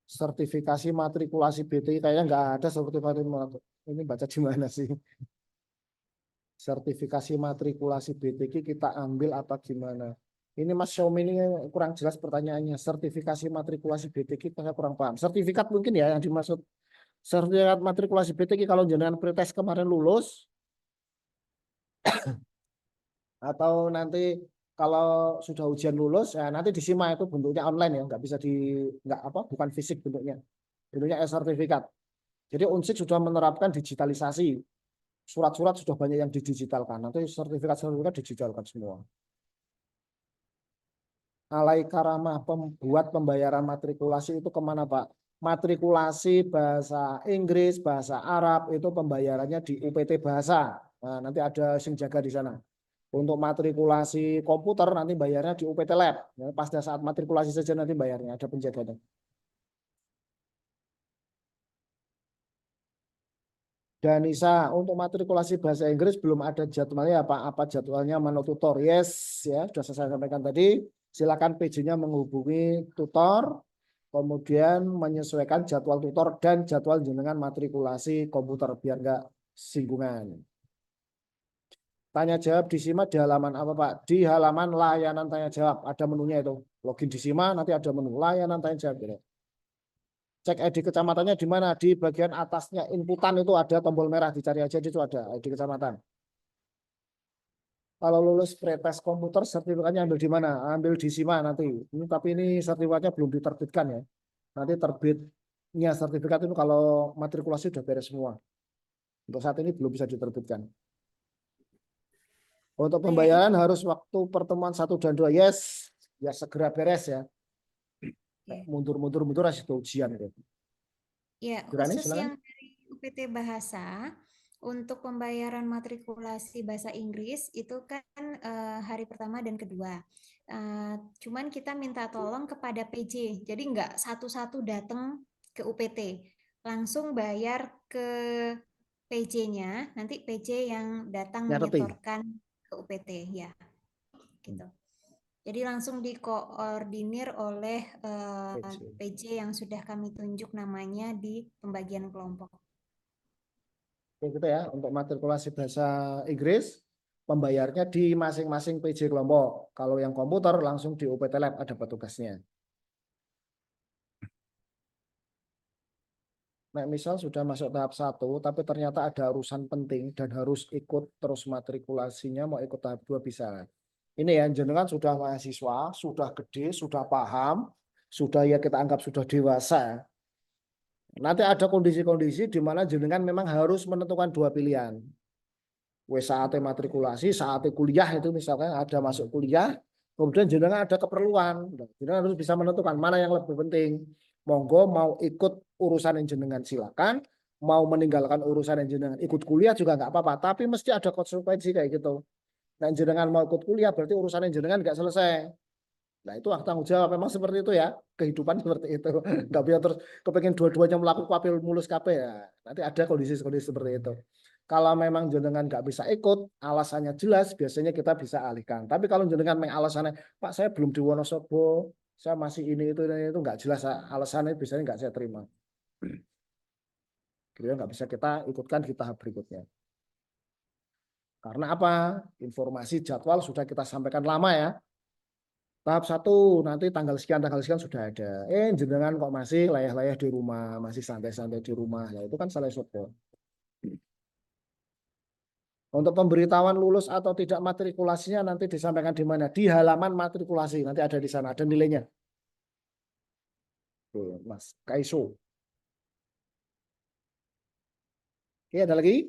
S3: Sertifikasi matrikulasi BTQ kayaknya nggak ada sertifikasi. Ini baca di mana sih? Sertifikasi matrikulasi BTQ kita ambil apa gimana? Ini Mas Xiaomi ini kurang jelas pertanyaannya. Sertifikasi matrikulasi BTQ saya kurang paham. Sertifikat mungkin ya yang dimaksud. Sertifikat matrikulasi BTQ kalau jenengan pretest kemarin lulus atau nanti kalau sudah ujian lulus ya nanti di SIMA itu bentuknya online ya, nggak bisa bukan fisik bentuknya e-sertifikat. Jadi Unsik sudah menerapkan digitalisasi. surat-surat sudah banyak yang didigitalkan. Nanti sertifikat-sertifikat digitalkan semua. Alai Karamah pembuat pembayaran matrikulasi itu kemana Pak? Matrikulasi bahasa Inggris, bahasa Arab itu pembayarannya di UPT Bahasa. Nah, nanti ada sing jaga di sana. Untuk matrikulasi komputer nanti bayarnya di UPT Lab. Ya, pada saat matrikulasi saja nanti bayarnya, ada penjaganya. Danisa, untuk matrikulasi bahasa Inggris belum ada jadwalnya apa jadwalnya Mano Tutor. Yes, ya sudah saya sampaikan tadi. Silakan PJ-nya menghubungi tutor, kemudian menyesuaikan jadwal tutor dan jadwal jenengan matrikulasi komputer biar enggak singgungan. Tanya jawab di SIMA di halaman apa Pak? Di halaman layanan tanya jawab, ada menunya itu. Login di SIMA nanti ada menu layanan tanya jawab gitu. Cek ID kecamatannya di mana? Di bagian atasnya inputan itu ada tombol merah, dicari aja di situ ada ID kecamatan. Kalau lulus pretest komputer sertifikatnya ambil di mana? Ambil di SIMA nanti. Tapi ini sertifikatnya belum diterbitkan ya. Nanti terbitnya sertifikat itu kalau matrikulasi sudah beres semua. Untuk saat ini belum bisa diterbitkan. Untuk pembayaran harus waktu pertemuan 1 dan 2. Yes, ya segera beres ya. Mundur itu ujian gitu.
S1: Ya,
S3: Jurani,
S1: khusus
S3: silakan.
S1: yang dari UPT Bahasa, untuk pembayaran matrikulasi bahasa Inggris itu kan hari pertama dan kedua. Cuman kita minta tolong kepada PJ, jadi nggak satu-satu datang ke UPT, langsung bayar ke PJ-nya, nanti PJ yang datang
S3: Nyateti.
S1: menyetorkan ke UPT, ya, gitu. Jadi langsung dikoordinir oleh PJ yang sudah kami tunjuk namanya di pembagian kelompok.
S3: Oke, gitu ya. Untuk matrikulasi bahasa Inggris, pembayarnya di masing-masing PJ kelompok. Kalau yang komputer langsung di UPT Lab, ada petugasnya. Nah, misal sudah masuk tahap 1, tapi ternyata ada urusan penting dan harus ikut terus matrikulasinya, mau ikut tahap 2 bisa. Ini ya, jenengan sudah mahasiswa, sudah gede, sudah paham, sudah ya kita anggap sudah dewasa. Nanti ada kondisi-kondisi di mana jenengan memang harus menentukan 2 pilihan. Saatnya matrikulasi, saatnya kuliah itu misalkan ada masuk kuliah, kemudian jenengan ada keperluan. Jenengan harus bisa menentukan mana yang lebih penting. Monggo mau ikut urusan yang jenengan silakan, mau meninggalkan urusan yang jenengan ikut kuliah juga nggak apa-apa, tapi mesti ada konsekuensi kayak gitu. Nah, jenengan mau ikut kuliah berarti urusan yang jenengan nggak selesai. Nah, itu tanggung jawab memang seperti itu ya, kehidupan seperti itu. Nggak bisa terus kepengen dua-duanya melakukan kapil mulus KP ya. Nanti ada kondisi-kondisi seperti itu. Kalau memang jenengan nggak bisa ikut, alasannya jelas, biasanya kita bisa alihkan. Tapi kalau jenengan memang alasannya, Pak saya belum di Wonosobo, saya masih ini itu nggak jelas alasannya, biasanya nggak saya terima. Jadi nggak bisa kita ikutkan di tahap berikutnya. Karena apa? Informasi jadwal sudah kita sampaikan lama ya. Tahap 1 nanti tanggal sekian sudah ada. Jenengan kok masih layah-layah di rumah, masih santai-santai di rumah. Ya itu kan salah satu. Untuk pemberitahuan lulus atau tidak matrikulasinya nanti disampaikan di mana? Di halaman matrikulasi. Nanti ada di sana, ada nilainya. Tuh, Mas Kaiso. Oke, ada lagi?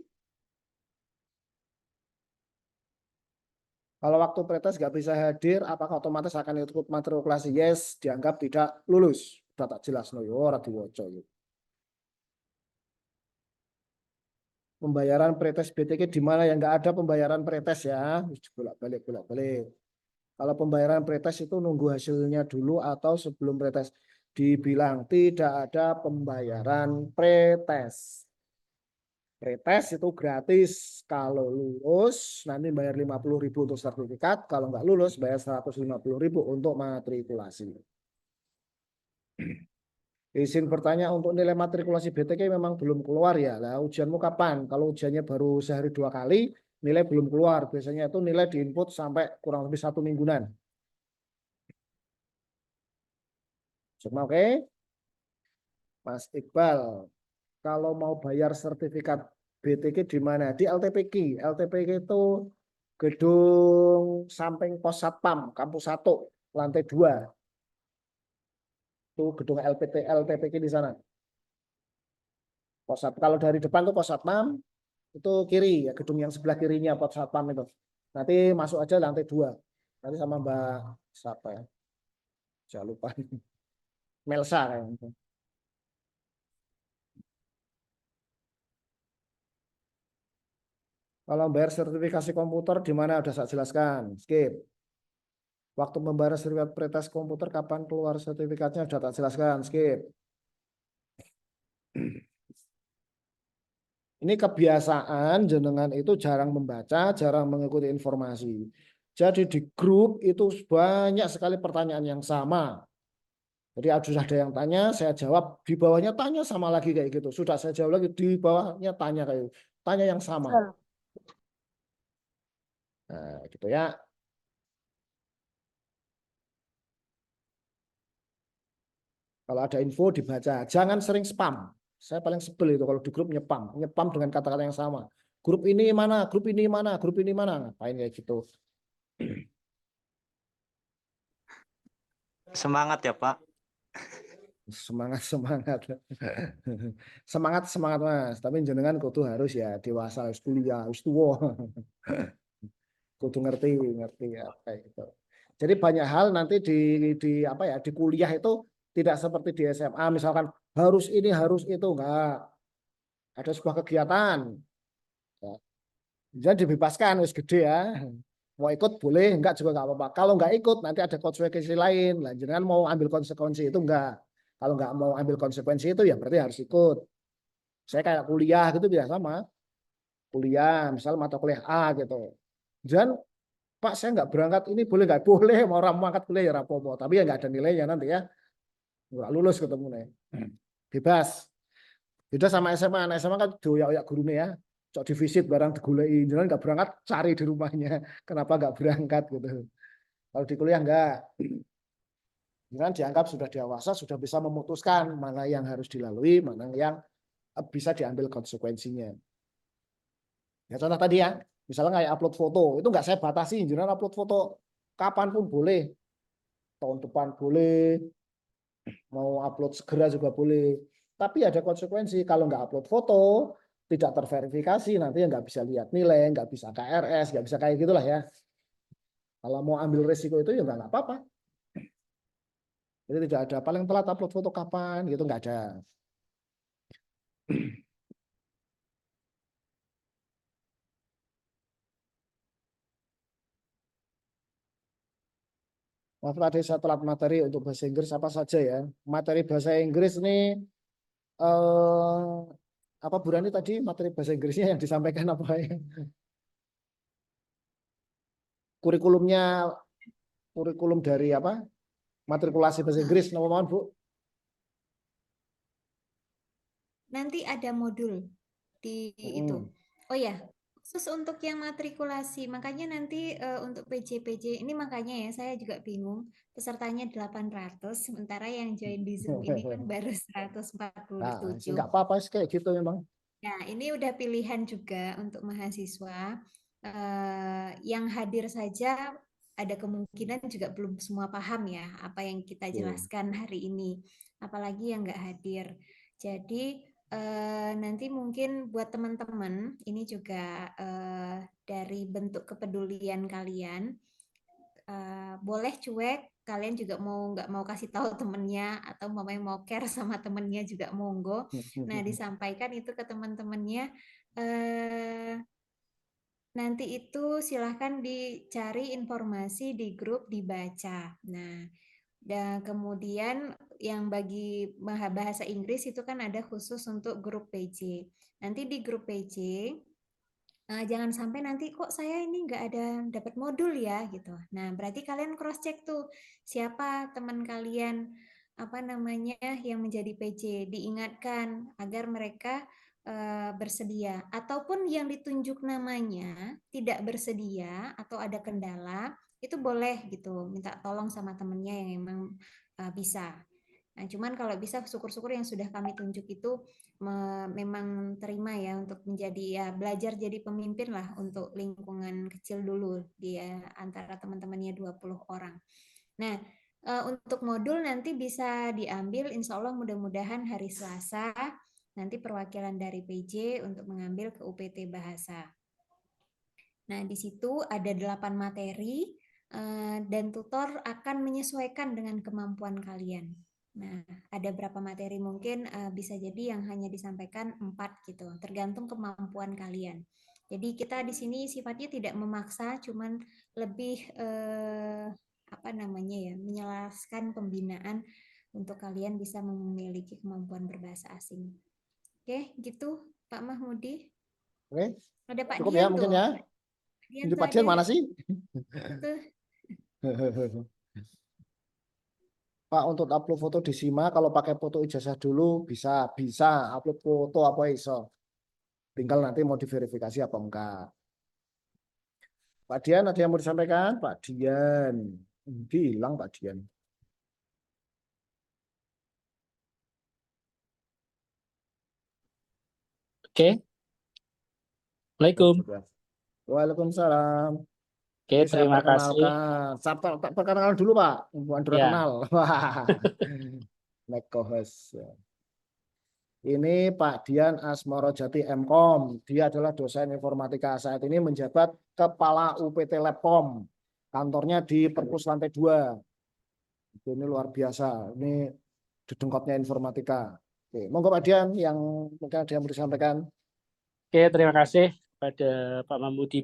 S3: Kalau waktu pretest nggak bisa hadir, apakah otomatis akan ikut matrikulasi? Yes, dianggap tidak lulus. Sudah tak jelas, no, ora diwoco. Pembayaran pretest BTK di mana yang nggak ada pembayaran pretest ya, bolak-balik. Kalau pembayaran pretest itu nunggu hasilnya dulu atau sebelum pretest. Dibilang tidak ada pembayaran pretest. Pretest itu gratis. Kalau lulus nanti bayar 50.000 untuk sertifikat. Kalau nggak lulus bayar 150.000 untuk matrikulasi. Izin bertanya, untuk nilai matrikulasi BTK memang belum keluar ya. Lah ujianmu kapan? Kalau ujiannya baru sehari 2 kali, nilai belum keluar. Biasanya itu nilai diinput sampai kurang lebih 1 mingguan. Semua oke? Mas Iqbal, kalau mau bayar sertifikat BTK di mana? Di LTPK. LTPK itu gedung samping Pos Satpam, kampus 1, lantai 2. Itu gedung LTPK di sana. Pos Satpam. Kalau dari depan tuh Pos Satpam, itu kiri ya, gedung yang sebelah kirinya Pos Satpam itu. Nanti masuk aja lantai 2. Nanti sama Mbak siapa ya? Jangan lupa. Melsa kayaknya. Kalau bayar sertifikasi komputer di mana udah saya jelaskan. Skip. Waktu membayar sertifikat pretest komputer kapan keluar sertifikatnya sudah tak jelaskan. Skip. Ini kebiasaan jenengan itu jarang membaca, jarang mengikuti informasi. Jadi di grup itu banyak sekali pertanyaan yang sama. Jadi sudah ada yang tanya, saya jawab, di bawahnya tanya sama lagi kayak gitu. Sudah saya jawab lagi, di bawahnya tanya kayak gitu. Tanya yang sama. Nah, gitu ya. Kalau ada info dibaca, jangan sering spam. Saya paling sebel itu kalau di grup nyepam dengan kata-kata yang sama. Grup ini mana, grup ini mana, grup ini mana, ngapain kayak gitu.
S9: Semangat ya Pak.
S3: Semangat semangat Mas, tapi jenengan kudu harus ya dewasa, harus kuliah, harus tua. Kudu ngerti ya kayak gitu. Jadi banyak hal nanti di apa ya, di kuliah itu tidak seperti di SMA misalkan harus ini harus itu, enggak. Ada sebuah kegiatan. Ya. Jadi dibebaskan wis gede ya. Mau ikut boleh, enggak juga enggak apa-apa. Kalau enggak ikut nanti ada konsekuensi lain. Lah jenengan mau ambil konsekuensi itu enggak. Kalau enggak mau ambil konsekuensi itu ya berarti harus ikut. Saya kayak kuliah gitu biasa sama. Kuliah, misal mata kuliah A gitu. Dan Pak saya enggak berangkat ini boleh enggak? Boleh, mau orang mau angkat kuliah ya rapopo. Tapi ya enggak ada nilainya nanti ya. Enggak lulus ketemu nih. Bebas. Beda sama SMA. Nah, SMA kan doyak-doyak gurunya ya. Cok divisit barang digulai. Jangan enggak berangkat cari di rumahnya. Kenapa enggak berangkat gitu. Kalau di kuliah enggak. Jangan dianggap sudah dewasa, sudah bisa memutuskan mana yang harus dilalui, mana yang bisa diambil konsekuensinya. Ya contoh tadi ya, misalnya kayak upload foto, itu enggak saya batasi, jangan upload foto kapanpun boleh. Tahun depan boleh, mau upload segera juga boleh. Tapi ada konsekuensi, kalau nggak upload foto, tidak terverifikasi, nanti nggak bisa lihat nilai, nggak bisa KRS, nggak bisa kayak gitulah ya. Kalau mau ambil resiko itu ya nggak apa-apa. Jadi tidak ada paling telat upload foto kapan, gitu nggak ada. Maaf tadi saya telat materi untuk bahasa Inggris apa saja ya. Materi bahasa Inggris ini apa Bu Rani tadi materi bahasa Inggrisnya yang disampaikan apa ya? Kurikulum dari apa? Matrikulasi bahasa Inggris, nama mohon Bu.
S1: Nanti ada modul di itu. Oh ya, khusus untuk yang matrikulasi, makanya nanti untuk PJ ini makanya ya saya juga bingung. Pesertanya 800, sementara yang join di Zoom ini kan baru 147.
S3: Nah, enggak apa-apa kayak gitu memang.
S1: Nah, ini udah pilihan juga untuk mahasiswa. Yang hadir saja ada kemungkinan juga belum semua paham ya apa yang kita jelaskan hari ini. Apalagi yang nggak hadir. Jadi nanti mungkin buat teman-teman ini juga dari bentuk kepedulian kalian. Boleh cuek, kalian juga mau nggak mau kasih tahu temennya atau mau care sama temennya juga monggo. Nah, disampaikan itu ke teman-temannya. Nanti itu silahkan dicari informasi di grup, dibaca. Nah, dan kemudian yang bagi bahasa Inggris itu kan ada khusus untuk grup PJ. Nanti di grup PJ jangan sampai nanti kok saya ini nggak ada dapat modul ya gitu. Nah, berarti kalian cross check tuh siapa teman kalian apa namanya yang menjadi PJ, diingatkan agar mereka bersedia, ataupun yang ditunjuk namanya tidak bersedia atau ada kendala, itu boleh gitu minta tolong sama temennya yang emang bisa. Nah, cuman kalau bisa syukur-syukur yang sudah kami tunjuk itu memang terima ya untuk menjadi ya belajar jadi pemimpin lah untuk lingkungan kecil dulu di antara teman-temannya 20 orang. Nah, untuk modul nanti bisa diambil insya Allah mudah-mudahan hari Selasa nanti perwakilan dari PJ untuk mengambil ke UPT Bahasa. Nah, di situ ada 8 materi dan tutor akan menyesuaikan dengan kemampuan kalian. Nah, ada berapa materi mungkin bisa jadi yang hanya disampaikan 4 gitu, tergantung kemampuan kalian. Jadi kita di sini sifatnya tidak memaksa, cuman lebih menjelaskan pembinaan untuk kalian bisa memiliki kemampuan berbahasa asing. Oke, gitu Pak Mahmudi.
S3: Oke,
S1: Ada Pak
S3: cukup ya
S1: Dian
S3: mungkin
S1: tuh.
S3: ya.
S1: Pak Dian
S3: Ini
S1: tuh
S3: Pak Dian
S1: ada.
S3: mana sih?
S1: Tuh.
S3: Pak, untuk upload foto di SIMA kalau pakai foto ijazah dulu bisa upload foto apa iso. Tinggal nanti mau diverifikasi apa enggak. Pak Dian ada yang mau disampaikan? Pak Dian. Hilang Pak Dian.
S9: Oke. Assalamualaikum.
S3: Waalaikumsalam.
S9: Oke,
S3: Ini saya
S9: terima kasih.
S3: perkenalkan. Perkenalan dulu Pak. Bukan
S9: Ya.
S3: kenal. Like co-host. Ini Pak Dian Asmoro Jati Mkom. Dia adalah dosen informatika. Saat ini menjabat Kepala UPT Labkom. Kantornya di Perpus lantai 2. Ini luar biasa. Ini dedengkotnya informatika. Oke, monggo Pak Dian yang mungkin ada yang mau disampaikan.
S9: Oke, terima kasih pada Pak Mahmudi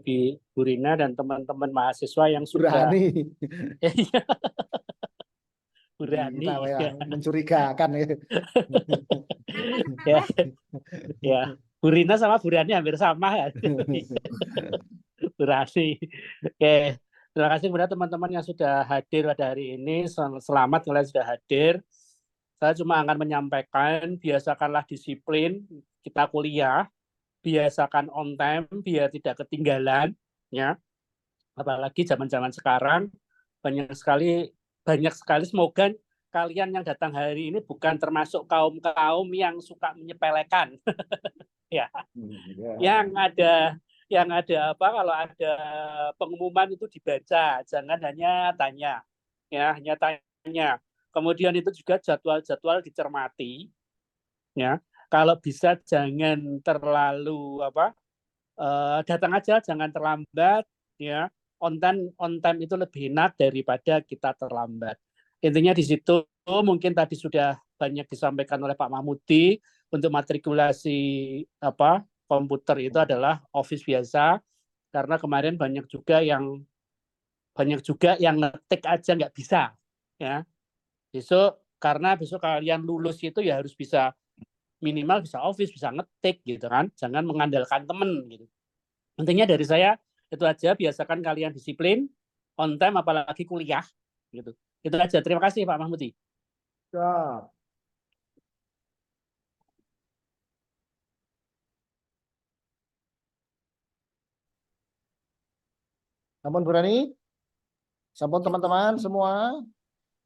S9: Burina dan teman-teman mahasiswa yang sudah
S3: Berani.
S9: berani.
S3: Kita ya, mencurigakan ya.
S9: Ya, Burina sama Burani hampir sama ya. Berani. Oke, terima kasih kepada teman-teman yang sudah hadir pada hari ini. Selamat kalian sudah hadir. Saya cuma akan menyampaikan, biasakanlah disiplin kita kuliah, biasakan on time biar tidak ketinggalan, ya. Apalagi zaman-zaman sekarang banyak sekali semoga kalian yang datang hari ini bukan termasuk kaum-kaum yang suka menyepelekan. Ya. Yang ada apa kalau ada pengumuman itu dibaca, jangan hanya tanya. Ya, hanya tanya. Kemudian itu juga jadwal-jadwal dicermati. Ya. Kalau bisa jangan terlalu datang aja, jangan terlambat, ya. On time itu lebih enak daripada kita terlambat. Intinya di situ mungkin tadi sudah banyak disampaikan oleh Pak Mahmudi untuk matrikulasi komputer itu adalah Office biasa, karena kemarin banyak juga yang ngetik aja nggak bisa, ya. Karena besok kalian lulus itu ya harus bisa minimal bisa Office, bisa ngetik gitu kan, jangan mengandalkan temen gitu. Intinya dari saya itu aja, biasakan kalian disiplin, on time apalagi kuliah gitu. Itu aja. Terima kasih Pak Mahmudi.
S3: Siap. Sampun Burani? Sampun teman-teman semua?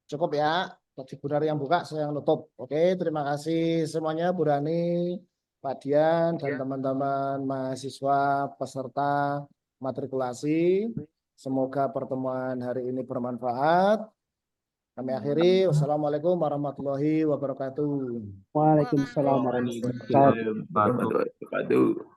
S3: Cukup ya. Tadi Burani yang buka, saya yang nutup. Oke, terima kasih semuanya Burani, Pak Dian, dan teman-teman mahasiswa peserta matrikulasi. Semoga pertemuan hari ini bermanfaat. Kami akhiri. Wassalamualaikum warahmatullahi wabarakatuh.
S9: Waalaikumsalam warahmatullahi wabarakatuh.